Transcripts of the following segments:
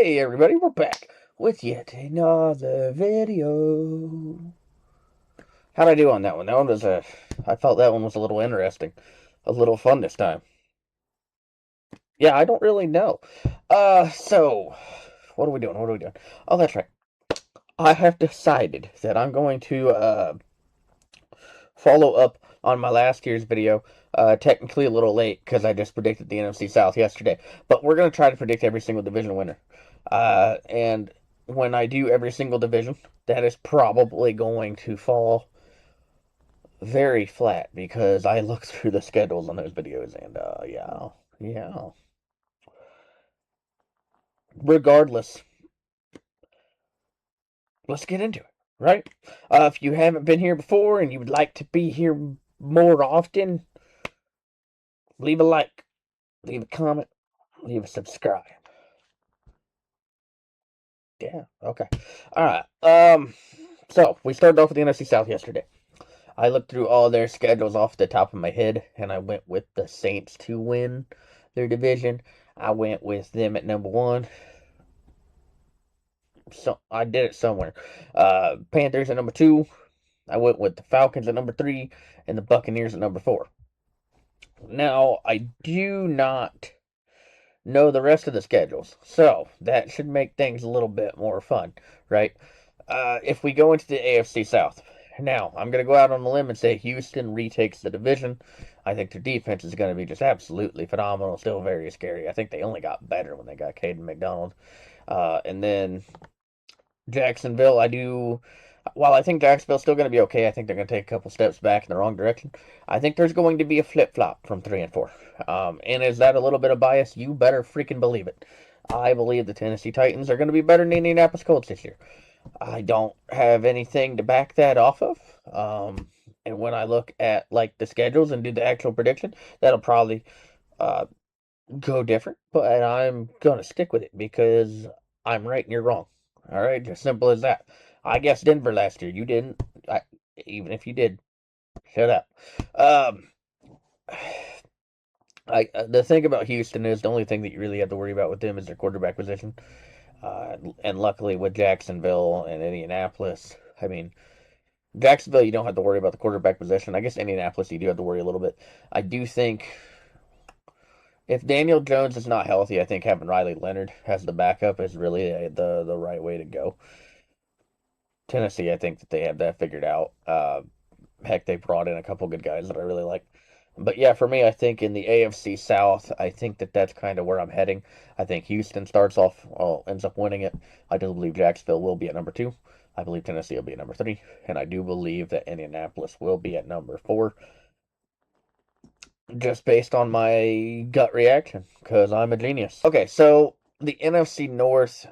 Hey everybody, we're back with yet another video. How'd I do on that one? I felt that one was a little interesting. A little fun this time. Yeah, I don't really know. So, what are we doing? What are we doing? Oh, that's right. I have decided that I'm going to, follow up on my last year's video. Technically a little late because I just predicted the NFC South yesterday. But we're going to try to predict every single division winner. And when I do every single division, that is probably going to fall very flat because I looked through the schedules on those videos and, yeah. Regardless, let's get into it, right? If you haven't been here before and you would like to be here more often, leave a like, leave a comment, leave a subscribe. Yeah, okay. Alright. So we started off with the NFC South yesterday. I looked through all their schedules off the top of my head, and I went with the Saints to win their division. I went with them at number one. So I did it somewhere. Panthers at number two. I went with the Falcons at number three, and the Buccaneers at number four. Now I do not know the rest of the schedules, so that should make things a little bit more fun, right? If we go into the AFC South, now I'm going to go out on a limb and say Houston retakes the division. I think their defense is going to be just absolutely phenomenal, still very scary. I think they only got better when they got Caden McDonald. And then Jacksonville, while I think Jacksonville's still going to be okay, I think they're going to take a couple steps back in the wrong direction. I think there's going to be a flip flop from 3 and 4. And is that a little bit of bias? You better freaking believe it. I believe the Tennessee Titans are going to be better than the Indianapolis Colts this year. I don't have anything to back that off of. And when I look at like the schedules and do the actual prediction, that'll probably uh, go different. But I'm gonna stick with it because I'm right and you're wrong. All right, just simple as that. I guessed Denver last year. You didn't. Even if you did, shut up. Um, the thing about Houston is the only thing that you really have to worry about with them is their quarterback position. And luckily with Jacksonville and Indianapolis, I mean, Jacksonville, you don't have to worry about the quarterback position. I guess Indianapolis, you do have to worry a little bit. I do think if Daniel Jones is not healthy, I think having Riley Leonard as the backup is really the right way to go. Tennessee, I think that they have that figured out. Heck, they brought in a couple good guys that I really like. But yeah, for me, I think in the AFC South, I think that that's kind of where I'm heading. I think Houston starts off, well, ends up winning it. I do believe Jacksonville will be at number two. I believe Tennessee will be at number three. And I do believe that Indianapolis will be at number four, just based on my gut reaction, because I'm a genius. Okay, so the NFC North,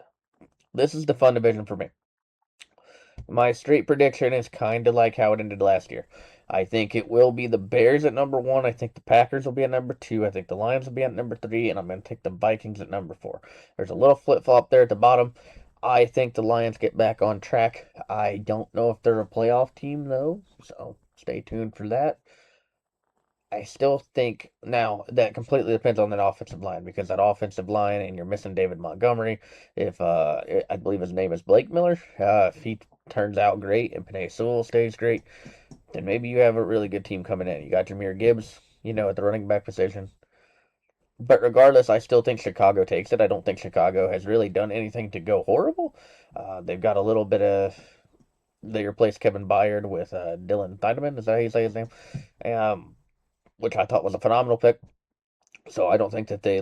this is the fun division for me. My straight prediction is kind of like how it ended last year. I think it will be the Bears at number one. I think the Packers will be at number two. I think the Lions will be at number three. And I'm going to take the Vikings at number four. There's a little flip flop there at the bottom. I think the Lions get back on track. I don't know if they're a playoff team, though. So stay tuned for that. I still think now that completely depends on that offensive line because that offensive line and you're missing David Montgomery. If I believe his name is Blake Miller, if he turns out great and Penei Sewell stays great, then maybe you have a really good team coming in. You got Jahmyr Gibbs, at the running back position. But regardless, I still think Chicago takes it. I don't think Chicago has really done anything to go horrible. They've got a little bit of. They replaced Kevin Byard with Dylan Thiedemann. Is that how you say his name? Which I thought was a phenomenal pick. So I don't think that they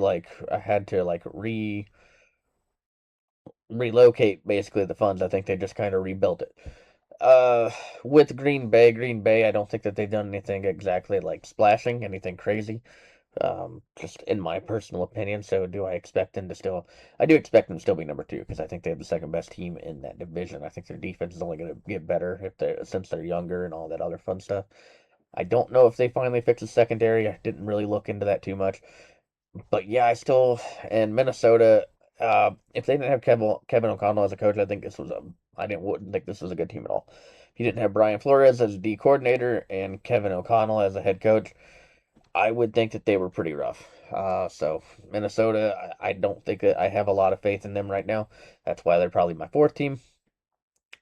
had to relocate basically the funds. I think they just kind of rebuilt it. With Green Bay, I don't think that they've done anything exactly like splashing, anything crazy. Just in my personal opinion. So do I expect them to still? I do expect them to still be number two because I think they have the second best team in that division. I think their defense is only going to get better since they're younger and all that other fun stuff. I don't know if they finally fix the secondary. I didn't really look into that too much. But yeah, I still in Minnesota. If they didn't have Kevin O'Connell as a coach, I wouldn't think this was a good team at all. If you didn't have Brian Flores as D coordinator and Kevin O'Connell as a head coach, I would think that they were pretty rough. So Minnesota, I don't think that I have a lot of faith in them right now. That's why they're probably my fourth team.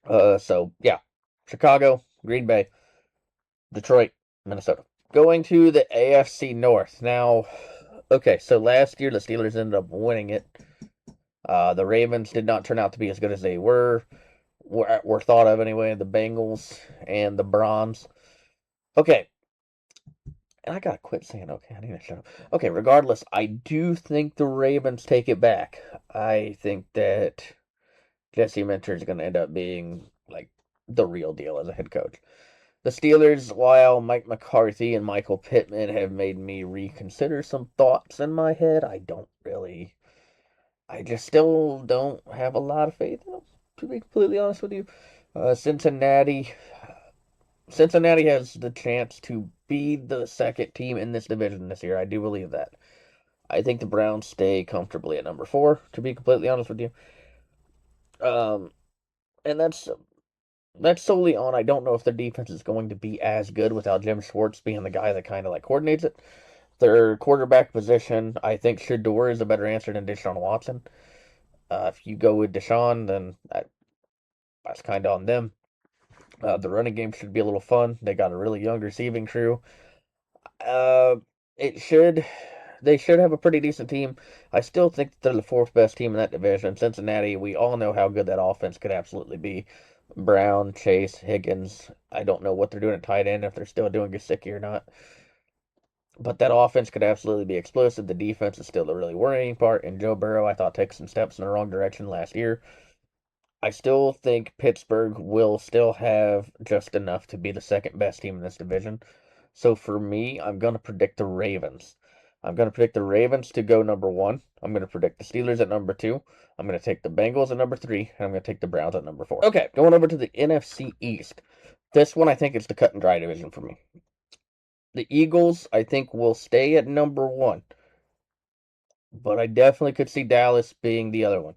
So yeah, Chicago, Green Bay, Detroit, Minnesota. Going to the AFC North. Now, okay, so last year the Steelers ended up winning it. The Ravens did not turn out to be as good as they were thought of anyway. The Bengals and the Browns. Okay, and I gotta quit saying okay. I need to shut up. Okay, regardless, I do think the Ravens take it back. I think that Jesse Minter is gonna end up being like the real deal as a head coach. The Steelers, while Mike McCarthy and Michael Pittman have made me reconsider some thoughts in my head, I just still don't have a lot of faith in them, to be completely honest with you. Cincinnati, Cincinnati has the chance to be the second team in this division this year. I do believe that. I think the Browns stay comfortably at number 4, to be completely honest with you. Um, and that's solely on I don't know if their defense is going to be as good without Jim Schwartz being the guy that kind of like coordinates it. Their quarterback position, I think Shedeur is a better answer than Deshaun Watson. If you go with Deshaun, then that's kind of on them. The running game should be a little fun. They got a really young receiving crew. Uh, it should. They should have a pretty decent team. I still think that they're the fourth best team in that division. Cincinnati, we all know how good that offense could absolutely be. Brown, Chase, Higgins. I don't know what they're doing at tight end, if they're still doing Gesicki or not. But that offense could absolutely be explosive. The defense is still the really worrying part. And Joe Burrow, I thought, took some steps in the wrong direction last year. I still think Pittsburgh will still have just enough to be the second best team in this division. So for me, I'm going to predict the Ravens. I'm going to predict the Ravens to go number 1. I'm going to predict the Steelers at number 2. I'm going to take the Bengals at number 3. And I'm going to take the Browns at number 4. Okay, going over to the NFC East. This one I think is the cut and dry division for me. The Eagles, I think, will stay at number 1. But I definitely could see Dallas being the other one.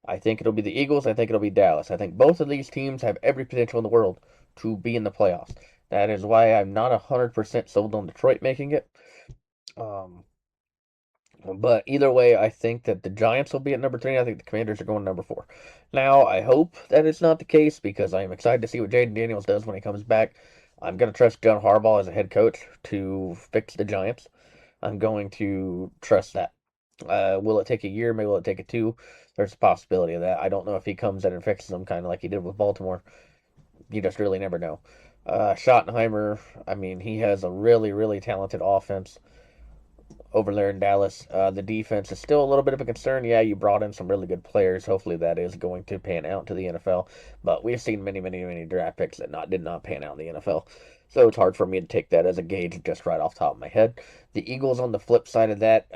I think it'll be the Eagles. I think it'll be Dallas. I think both of these teams have every potential in the world to be in the playoffs. That is why I'm not 100% sold on Detroit making it. Um, but either way, I think that the Giants will be at number 3. I think the Commanders are going number 4. Now, I hope that it's not the case because I am excited to see what Jaden Daniels does when he comes back. I'm going to trust John Harbaugh as a head coach to fix the Giants. I'm going to trust that. Will it take a year? Maybe will it take a 2? There's a possibility of that. I don't know if he comes in and fixes them kind of like he did with Baltimore. You just really never know. Schottenheimer, I mean, he has a really, really talented offense over there in Dallas. The defense is still a little bit of a concern. Yeah, you brought in some really good players. Hopefully that is going to pan out to the NFL. But we've seen many, many, many draft picks that did not pan out in the NFL. So it's hard for me to take that as a gauge just right off the top of my head. The Eagles on the flip side of that,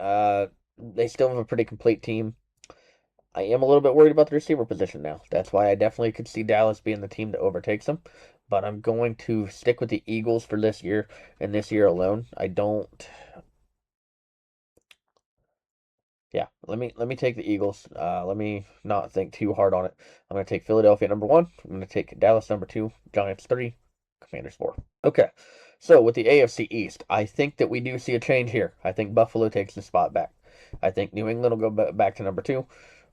they still have a pretty complete team. I am a little bit worried about the receiver position now. That's why I definitely could see Dallas being the team that overtakes them. But I'm going to stick with the Eagles for this year and this year alone. I don't. Yeah, let me take the Eagles. Let me not think too hard on it. I'm gonna take Philadelphia number 1. I'm gonna take Dallas number 2. Giants 3. Commanders 4. Okay, so with the AFC East, I think that we do see a change here. I think Buffalo takes the spot back. I think New England will go back to number 2.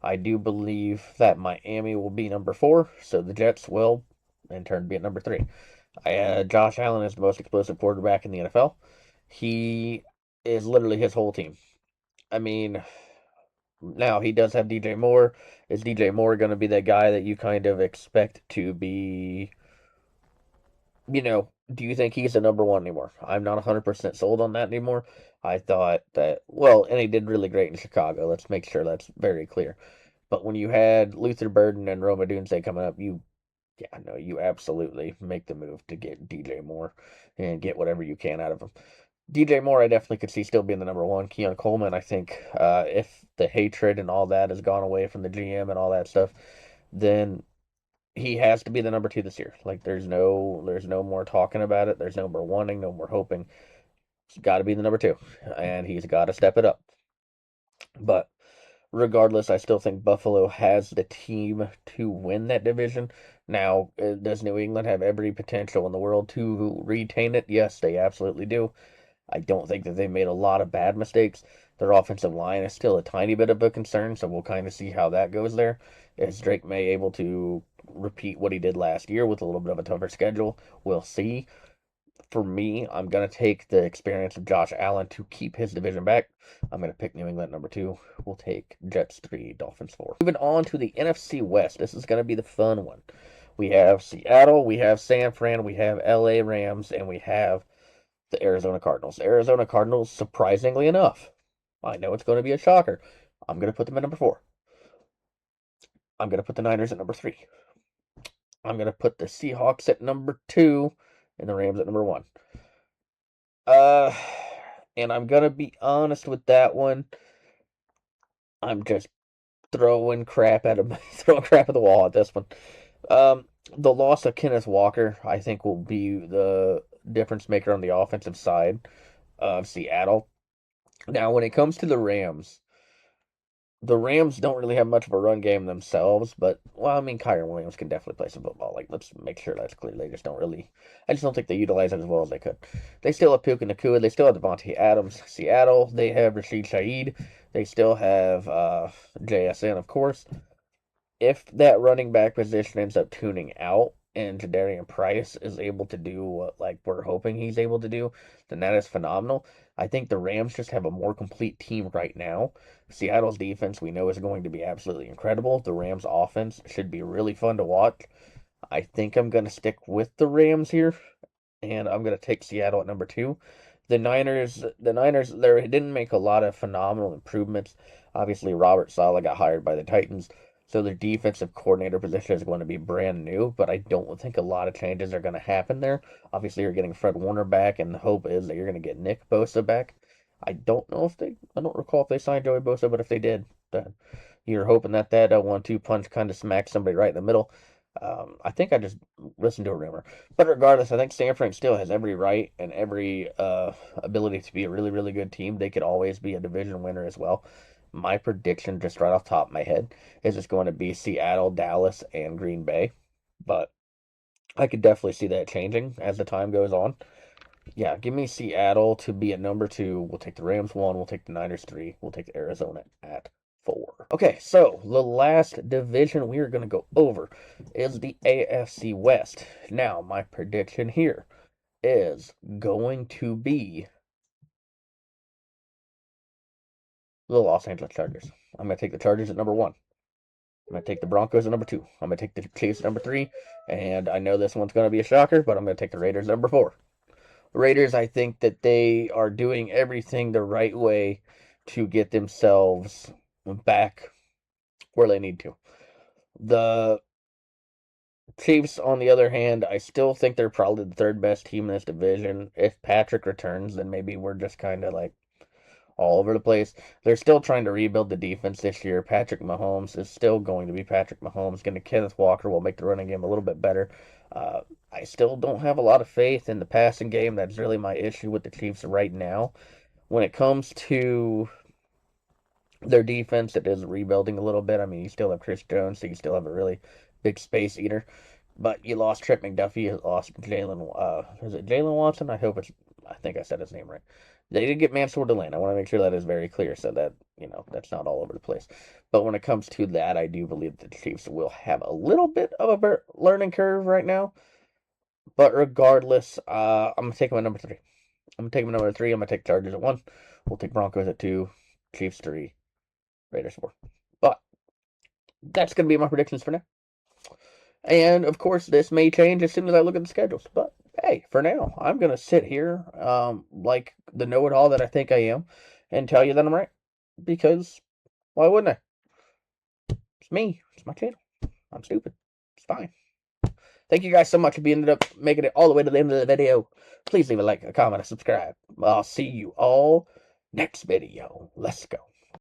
I do believe that Miami will be number 4. So the Jets will, in turn, be at number 3. Josh Allen is the most explosive quarterback in the NFL. He is literally his whole team. I mean, now he does have DJ Moore. Is DJ Moore going to be that guy that you kind of expect to be? Do you think he's the number 1 anymore? I'm not 100% sold on that anymore. I thought that, well, and he did really great in Chicago. Let's make sure that's very clear. But when you had Luther Burden and Roma Dunze coming up, yeah, no, you absolutely make the move to get DJ Moore and get whatever you can out of him. DJ Moore, I definitely could see still being the number 1. Keon Coleman, I think, if the hatred and all that has gone away from the GM and all that stuff, then he has to be the number 2 this year. Like there's no more talking about it. There's no more wanting, no more hoping. He's got to be the number 2, and he's got to step it up. But regardless, I still think Buffalo has the team to win that division. Now, does New England have every potential in the world to retain it? Yes, they absolutely do. I don't think that they made a lot of bad mistakes. Their offensive line is still a tiny bit of a concern, so we'll kind of see how that goes there. Is Drake May able to repeat what he did last year with a little bit of a tougher schedule? We'll see. For me, I'm going to take the experience of Josh Allen to keep his division back. I'm going to pick New England number 2. We'll take Jets 3, Dolphins 4. Moving on to the NFC West. This is going to be the fun one. We have Seattle, we have San Fran, we have LA Rams, and we have the Arizona Cardinals. The Arizona Cardinals, surprisingly enough, I know it's going to be a shocker. I'm going to put them at number 4. I'm going to put the Niners at number 3. I'm going to put the Seahawks at number 2 and the Rams at number 1. And I'm going to be honest with that one. I'm just throwing crap at him, throwing crap at the wall at this one. The loss of Kenneth Walker, I think, will be the difference maker on the offensive side of Seattle. Now, when it comes to the Rams don't really have much of a run game themselves, but, well, I mean, Kyren Williams can definitely play some football. Like, let's make sure that's clear. They just don't really, I just don't think they utilize it as well as they could. They still have Puka Nacua. They still have Devontae Adams. Seattle, they have Rashid Shaheed. They still have JSN, of course. If that running back position ends up tuning out and Jadarian Price is able to do what like we're hoping he's able to do, then that is phenomenal. I think the Rams just have a more complete team right now. Seattle's defense we know is going to be absolutely incredible. The Rams offense should be really fun to watch. I think I'm going to stick with the Rams here, and I'm going to take Seattle at number 2. The Niners, they didn't make a lot of phenomenal improvements. Obviously, Robert Saleh got hired by the Titans, so their defensive coordinator position is going to be brand new, but I don't think a lot of changes are going to happen there. Obviously, you're getting Fred Warner back, and the hope is that you're going to get Nick Bosa back. I don't recall if they signed Joey Bosa, but if they did, then you're hoping that 1-2 punch kind of smacks somebody right in the middle. I think I just listened to a rumor. But regardless, I think San Fran still has every right and every ability to be a really, really good team. They could always be a division winner as well. My prediction, just right off the top of my head, is it's going to be Seattle, Dallas, and Green Bay. But I could definitely see that changing as the time goes on. Yeah, give me Seattle to be at number 2. We'll take the Rams 1. We'll take the Niners 3. We'll take Arizona at 4. Okay, so the last division we are going to go over is the AFC West. Now, my prediction here is going to be the Los Angeles Chargers. I'm going to take the Chargers at number 1. I'm going to take the Broncos at number 2. I'm going to take the Chiefs at number 3. And I know this one's going to be a shocker, but I'm going to take the Raiders at number 4. The Raiders, I think that they are doing everything the right way to get themselves back where they need to. The Chiefs, on the other hand, I still think they're probably the 3rd best team in this division. If Patrick returns, then maybe we're just kind of like all over the place. They're still trying to rebuild the defense this year. Patrick Mahomes is still going to be Patrick Mahomes. Kenneth Walker will make the running game a little bit better. I still don't have a lot of faith in the passing game. That's really my issue with the Chiefs right now. When it comes to their defense, it is rebuilding a little bit. I mean, you still have Chris Jones, so you still have a really big space eater. But you lost Trent McDuffie, you lost Jalen, is it Jalen Watson? I think I said his name right. They did get Mansour Deland. I want to make sure that is very clear so that, that's not all over the place. But when it comes to that, I do believe the Chiefs will have a little bit of a learning curve right now. But regardless, I'm going to take them at number 3. I'm going to take them at number 3. I'm going to take Chargers at 1. We'll take Broncos at 2. Chiefs 3. Raiders 4. But that's going to be my predictions for now. And, of course, this may change as soon as I look at the schedules. But, hey, for now, I'm going to sit here like the know-it-all that I think I am and tell you that I'm right. Because, why wouldn't I? It's me. It's my channel. I'm stupid. It's fine. Thank you guys so much for ended up making it all the way to the end of the video. Please leave a like, a comment, and subscribe. I'll see you all next video. Let's go.